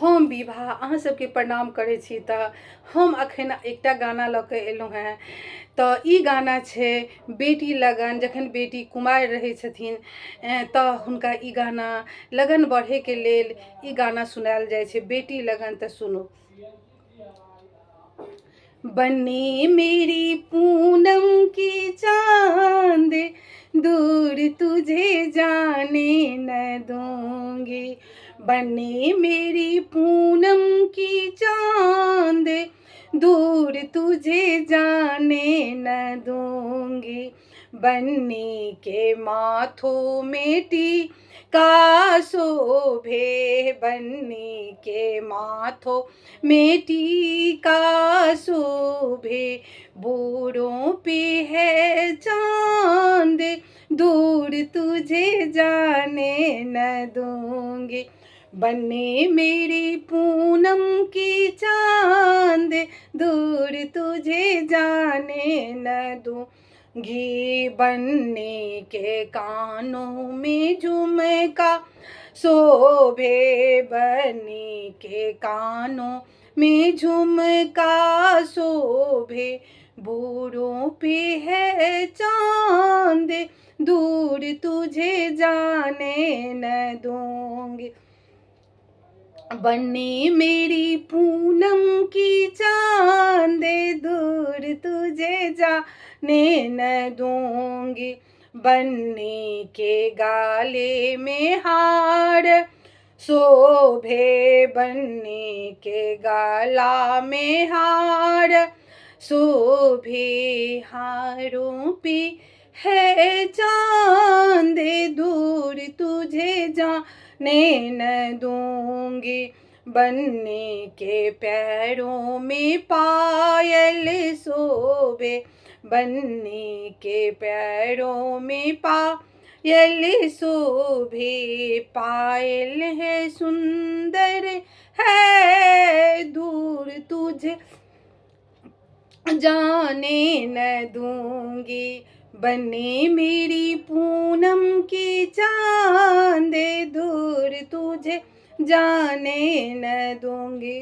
हम विभा अहाँ सबके प्रणाम करै छी। तऽ हम अखन एकटा गाना लऽ कऽ एलहुँ हेँ। तऽ ई गाना छै बेटी लगन, जखन बेटी कुमारि रहै छथिन तऽ हुनका ई गाना लगन बढ़ैके लेल ई गाना सुनायल जाइ छै, बेटी लगन। तऽ सुनू। बन्नी मेरी पूनम की चांद, दूर तुझे जाने न दूंगी। बन्नी मेरी पूनम की चांद, दूर तुझे जाने न दूंगी। बन्नी के माथों में टीका शोभे, बन्नी के माथों में टीका शोभे। बूढ़ों पे है चांद, दूर तुझे जाने न दूंगी। बन्नी मेरी पूनम की चांद, दूर तुझे जाने न दूंगी। बन्नी के कानों में झुमका शोभे, बन्नी के कानों में झुमका शोभे। बूढ़ों पे है चांद, दूर तुझे जाने न दूंगी। बन्नी मेरी पूनम की चांद, दूर तुझे जाने न दूंगी। बन्नी के गाले में हार शोभे, बन्नी के गला में हार शोभे। हारों पे है चांद, दूर तुझे जाने न दूंगी। बन्नी के पैरों में पायल शोभे, बन्नी के पैरों में पायल शोभे। पायल है सुंदर है, दूर तुझे जाने न दूंगी। बन्नी मेरी पूनम की चांद, दूर तुझे जाने न दूंगी।